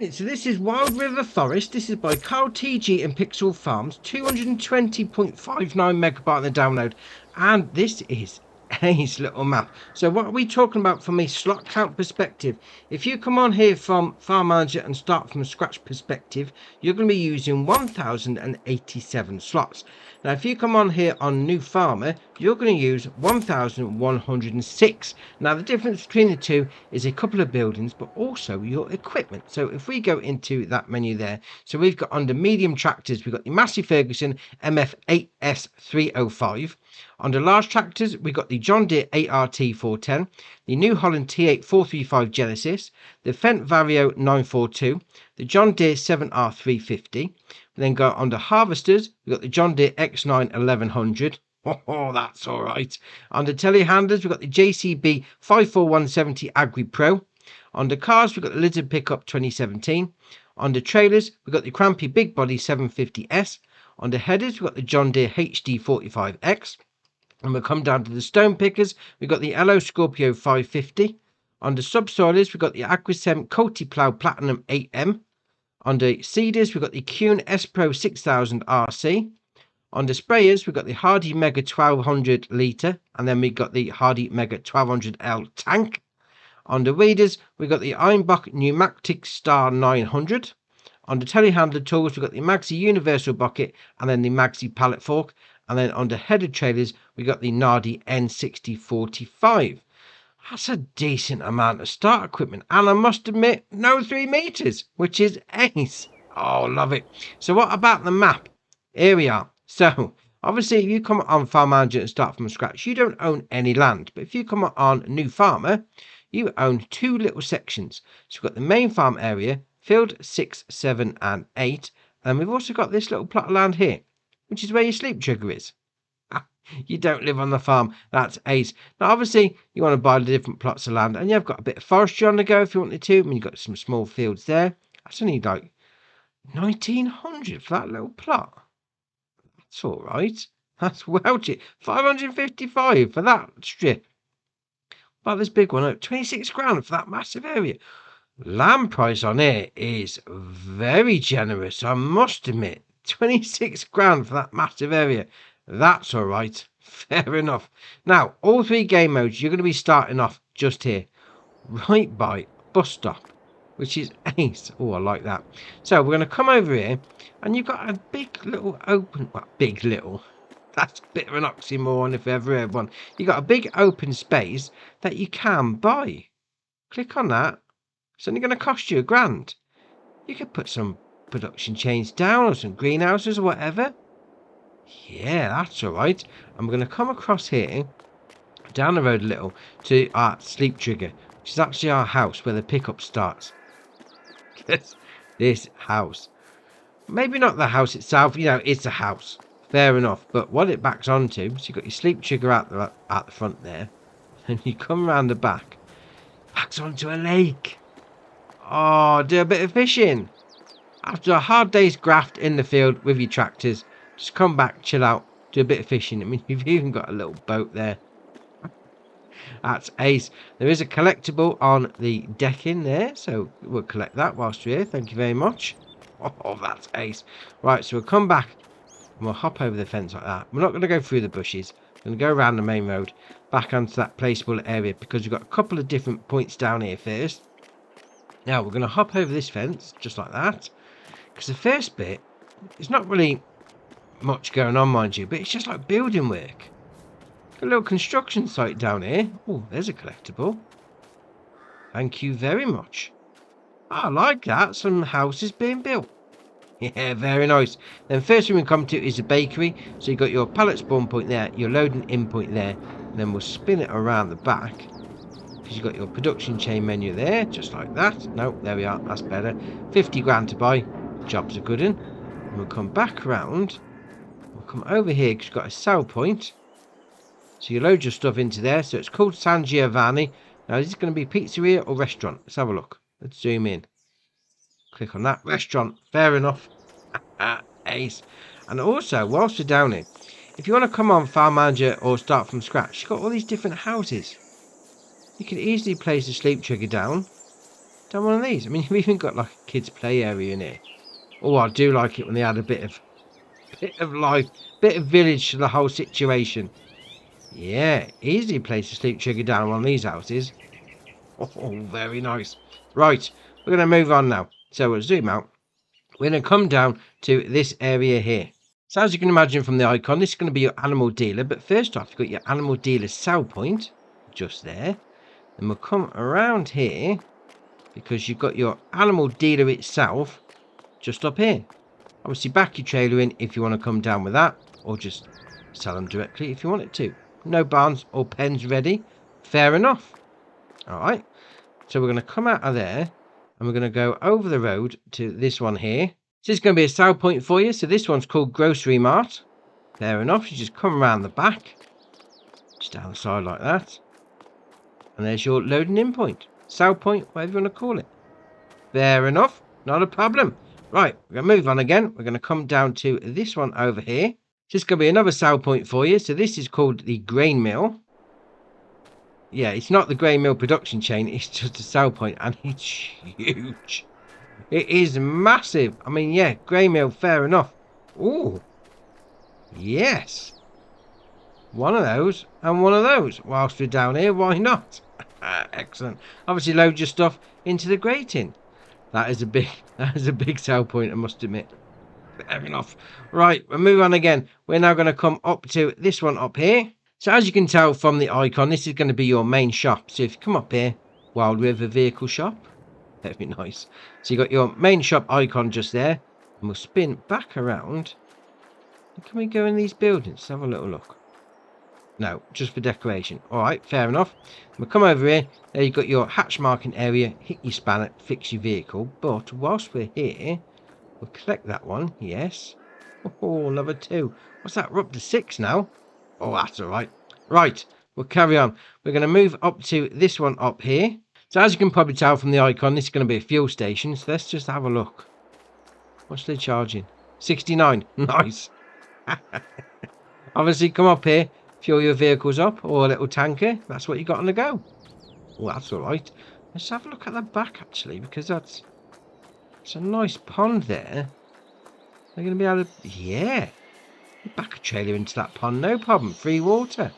So this is Wild River Forest. This is by Carl TG and Pixel Farms. 220.59 megabyte on the download. And this is Ace little map. So what are we talking about from a slot count perspective? If you come on here from Farm Manager and start from scratch perspective, you're going to be using 1087 slots. Now if you come on here on New Farmer, you're going to use 1106. Now the difference between the two is a couple of buildings, but also your equipment. So if we go into that menu there, so we've got under medium tractors, we've got the Massey Ferguson MF8S305. Under large tractors, we've got the John Deere 8RT410, the New Holland T8435 Genesis, the Fendt Vario 942, the John Deere 7R350. We then go under harvesters, we've got the John Deere X9 1100. Oh, that's all right. Under telehandlers, we've got the JCB 54170 Agri Pro. Under cars, we've got the Lizard Pickup 2017. Under trailers, we've got the Crampy Big Body 750S. Under headers, we've got the John Deere HD 45X. And we'll come down to the stone pickers, we've got the LO Scorpio 550. Under subsoilers, we've got the Aquasem Cultiplow Platinum 8M. Under seeders, we've got the Kuhn S Pro 6000 RC. Under sprayers, we've got the Hardy Mega 1200 litre, and then we've got the Hardy Mega 1200L tank. Under weeders, we've got the Einbach Pneumatic Star 900. Under telehandler tools, we've got the Maxi Universal Bucket, and then the Maxi Pallet Fork. And then under headed trailers, we got the Nardi N6045. That's a decent amount of start equipment. And I must admit, no 3 meters, which is ace. Oh, love it. So what about the map? Here we are. So obviously, if you come on Farm Manager and start from scratch, you don't own any land. But if you come on New Farmer, you own 2 little sections. So we've got the main farm area, field 6, 7 and 8. And we've also got this little plot of land here, which is where your sleep trigger is. You don't live on the farm. That's ace. Now, obviously, you want to buy the different plots of land, and you've got a bit of forestry on the go if you wanted to. I mean, you've got some small fields there. That's only like 1900 for that little plot. That's all right. That's well cheap. 555 for that strip. But this big one, 26 grand for that massive area. Land price on here is very generous, I must admit. 26 grand for that massive area. That's all right. Fair enough. Now, all 3 game modes, you're going to be starting off just here, right by bus stop, which is ace. Oh, I like that. So we're going to come over here, and you've got a big little open, well, big little, that's a bit of an oxymoron if I ever heard one. You've got a big open space that you can buy. Click on that. It's only going to cost you £1,000. You could put some production chains down or some greenhouses or whatever. Yeah, that's all right. And we're going to come across here, down the road a little, to our sleep trigger, which is actually our house where the pickup starts. This house. Maybe not the house itself, it's a house. Fair enough. But what it backs onto, so you've got your sleep trigger at the front there, and you come around the back, backs onto a lake. Oh, do a bit of fishing. After a hard day's graft in the field with your tractors, just come back, chill out, do a bit of fishing. I mean, you've even got a little boat there. That's ace. There is a collectible on the decking there, so we'll collect that whilst we're here. Thank you very much. Oh, that's ace. Right, so we'll come back and we'll hop over the fence like that. We're not going to go through the bushes. We're going to go around the main road, back onto that placeable area, because we've got a couple of different points down here first. Now, we're going to hop over this fence, just like that. Because the first bit, it's not really much going on, mind you, but it's just like building work. Got a little construction site down here. Oh, there's a collectible. Thank you very much. I like that. Some houses being built. Yeah, very nice. Then first thing we come to is the bakery. So you've got your pallet spawn point there, your loading in point there. And then we'll spin it around the back, because you've got your production chain menu there, just like that. No, there we are. That's better. 50 grand to buy. Job's a good one. And we'll come back around. We'll come over here because you've got a sell point. So you load your stuff into there. So it's called San Giovanni. Now, is this going to be pizzeria or restaurant? Let's have a look. Let's zoom in. Click on that. Restaurant. Fair enough. Ace. And also, whilst you're down here, if you want to come on Farm Manager or start from scratch, you've got all these different houses. You can easily place the sleep trigger down. down one of these. I mean, you've even got like a kids' play area in here. Oh, I do like it when they add a bit of life, bit of village to the whole situation. Yeah, easy place to sleep trigger down one of these houses. Oh, very nice. Right, we're going to move on now. So we'll zoom out. We're going to come down to this area here. So as you can imagine from the icon, this is going to be your animal dealer. But first off, you've got your animal dealer sell point just there. Then we'll come around here because you've got your animal dealer itself just up here. Obviously, back your trailer in if you want to come down with that, or just sell them directly if you want it to. No barns or pens ready. Fair enough. All right. So we're going to come out of there and we're going to go over the road to this one here. So this is going to be a sell point for you. So this one's called Grocery Mart. Fair enough. You just come around the back, just down the side like that. And there's your loading in point, sell point, whatever you want to call it. Fair enough. Not a problem. Right, we're going to move on again. We're going to come down to this one over here. This is going to be another sell point for you. So this is called the grain mill. Yeah, it's not the grain mill production chain. It's just a sell point, and it's huge. It is massive. I mean, yeah, grain mill, fair enough. Oh, yes. One of those and one of those. Whilst we're down here, why not? Excellent. Obviously, load your stuff into the grating. That is a big sell point, I must admit. Fair enough. Right, we'll move on again. We're now going to come up to this one up here. So as you can tell from the icon, this is going to be your main shop. So if you come up here, Wild River Vehicle Shop. That'd be nice. So you got your main shop icon just there. And we'll spin back around. And can we go in these buildings? Let's have a little look. No, just for decoration. All right, fair enough. We'll come over here. There you've got your hatch marking area. Hit your spanner, fix your vehicle. But whilst we're here, we'll collect that one. Yes. Oh, number 2. What's that? We're up to 6 now. Oh, that's all right. Right, we'll carry on. We're going to move up to this one up here. So as you can probably tell from the icon, this is going to be a fuel station. So let's just have a look. What's they charging? 69. Nice. Obviously, come up here, fuel your vehicles up, or a little tanker. That's what you got on the go. Oh, that's all right. Let's have a look at the back, actually, because it's a nice pond there. They're going to be able to... Yeah. Back a trailer into that pond, no problem. Free water.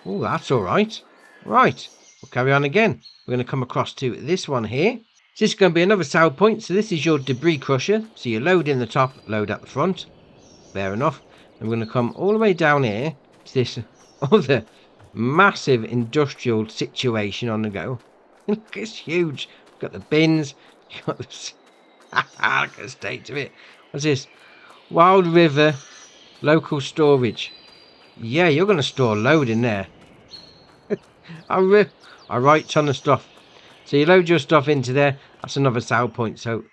Oh, that's all right. Right, we'll carry on again. We're going to come across to this one here. So this is going to be another sell point. So this is your debris crusher. So you load in the top, load at the front. Fair enough. And we're going to come all the way down here to this other massive industrial situation on the go. Look, it's huge. You've got the bins. You've got this. Look at the state of it. What's this? Wild River Local Storage. Yeah, you're going to store a load in there. I write ton of stuff. So you load your stuff into there. That's another sell point. So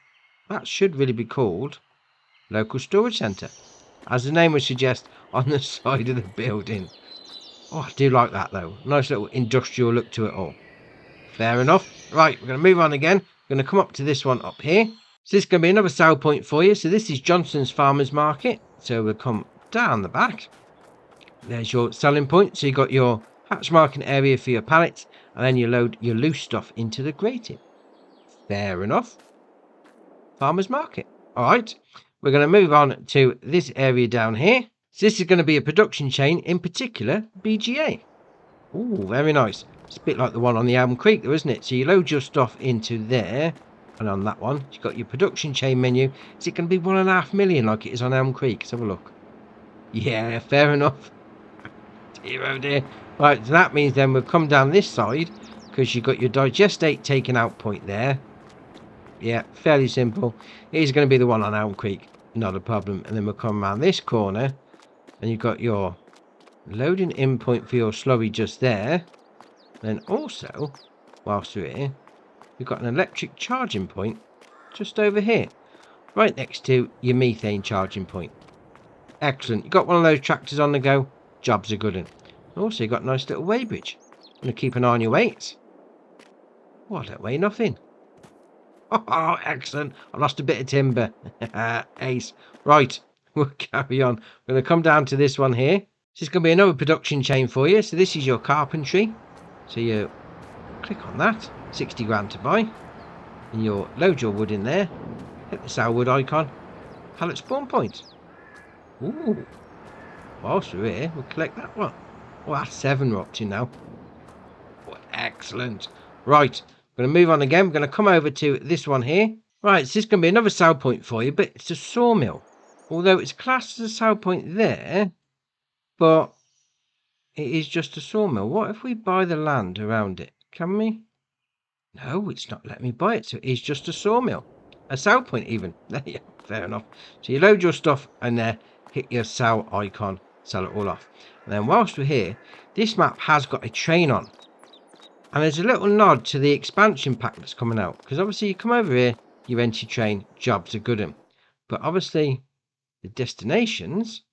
that should really be called Local Storage Centre, as the name would suggest, on the side of the building. Oh, I do like that though. Nice little industrial look to it all. Fair enough. Right, we're going to move on again. We're going to come up to this one up here. So this is going to be another sell point for you. So this is Johnson's Farmers Market. So we'll come down the back. There's your selling point. So you got your hatch marking area for your pallets, and then you load your loose stuff into the grating. Fair enough. Farmers Market. All right. We're going to move on to this area down here. So this is going to be a production chain, in particular BGA. Oh, very nice. It's a bit like the one on the Elm Creek, though, isn't it? So you load your stuff into there, and on that one, you've got your production chain menu. Is it going to be 1.5 million like it is on Elm Creek? Let's have a look. Yeah, fair enough. Dear, oh dear. Right, so that means then we'll come down this side, because you've got your digestate taken out point there. Yeah, fairly simple. It is going to be the one on Elm Creek, not a problem. And then we'll come around this corner, and you've got your loading in point for your slurry just there. Then also, whilst we're here, we've got an electric charging point just over here, right next to your methane charging point. Excellent. You've got one of those tractors on the go. Job's a good one. Also, you've got a nice little weighbridge. Going to keep an eye on your weights. Oh, I don't weigh nothing. Oh, excellent. I lost a bit of timber. Ace. Right, we'll carry on. We're going to come down to this one here. This is going to be another production chain for you. So this is your carpentry. So you click on that. 60 grand to buy. And you'll load your wood in there. Hit the sour wood icon. Pallet spawn point. Ooh. Whilst we're here, we'll collect that one. Oh, that's 7 we're up to now. Oh, excellent. Right, we're going to move on again. We're going to come over to this one here. Right, so this is going to be another sour point for you, but it's a sawmill. Although it's classed as a sour point there, but it is just a sawmill. What if we buy the land around it? Can we? No, it's not letting me buy it, so it is just a sawmill. A sour point even. Yeah, fair enough. So you load your stuff and there, hit your sell icon, sell it all off. And then whilst we're here, this map has got a train on. And there's a little nod to the expansion pack that's coming out. Because obviously you come over here, you enter train, jobs are good in. But obviously the destinations,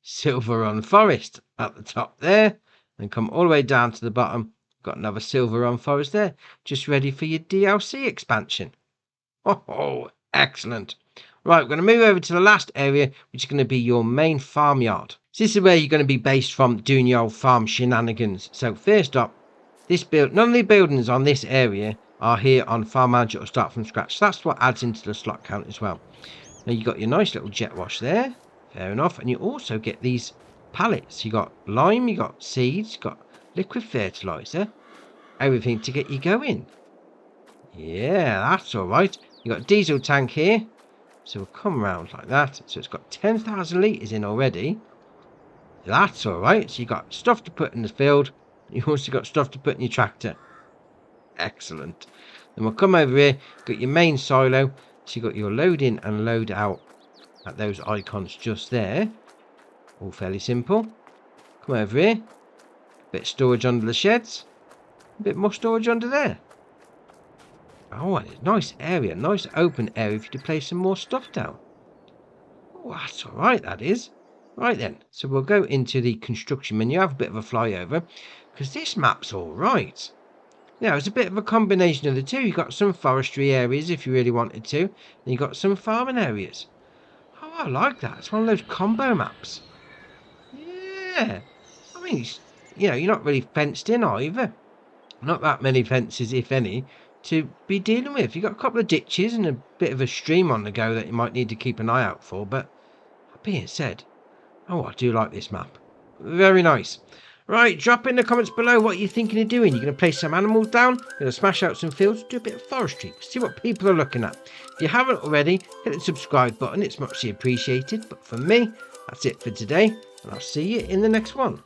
Silver Run Forest at the top there. And come all the way down to the bottom. Got another Silver Run Forest there. Just ready for your DLC expansion. Oh, excellent. Right, we're going to move over to the last area, which is going to be your main farmyard. So this is where you're going to be based from doing your old farm shenanigans. So first up, none of the buildings on this area are here on Farm Manager or Start from Scratch. So that's what adds into the slot count as well. Now you've got your nice little jet wash there. Fair enough. And you also get these pallets. You got lime, you got seeds, you got liquid fertilizer. Everything to get you going. Yeah, that's all right. You got a diesel tank here. So we'll come around like that. So it's got 10,000 litres in already. That's all right. So you got stuff to put in the field. You also got stuff to put in your tractor. Excellent. Then we'll come over here. Got your main silo. So you got your load in and load out at those icons just there. All fairly simple. Come over here. Bit of storage under the sheds. A bit more storage under there. Oh, and it's a nice area. Nice open area for you to place some more stuff down. Oh, that's all right, that is. Right then, so we'll go into the construction menu, have a bit of a flyover, because this map's all right. Now, it's a bit of a combination of the two. You've got some forestry areas if you really wanted to, and you've got some farming areas. Oh, I like that. It's one of those combo maps. Yeah. I mean, you're not really fenced in either. Not that many fences, if any, to be dealing with. You've got a couple of ditches and a bit of a stream on the go that you might need to keep an eye out for, but that being said, oh, I do like this map. Very nice. Right, drop in the comments below what you're thinking of doing. You're going to place some animals down, you're going to smash out some fields, do a bit of forestry, see what people are looking at. If you haven't already, hit the subscribe button, it's muchly appreciated. But for me, that's it for today, and I'll see you in the next one.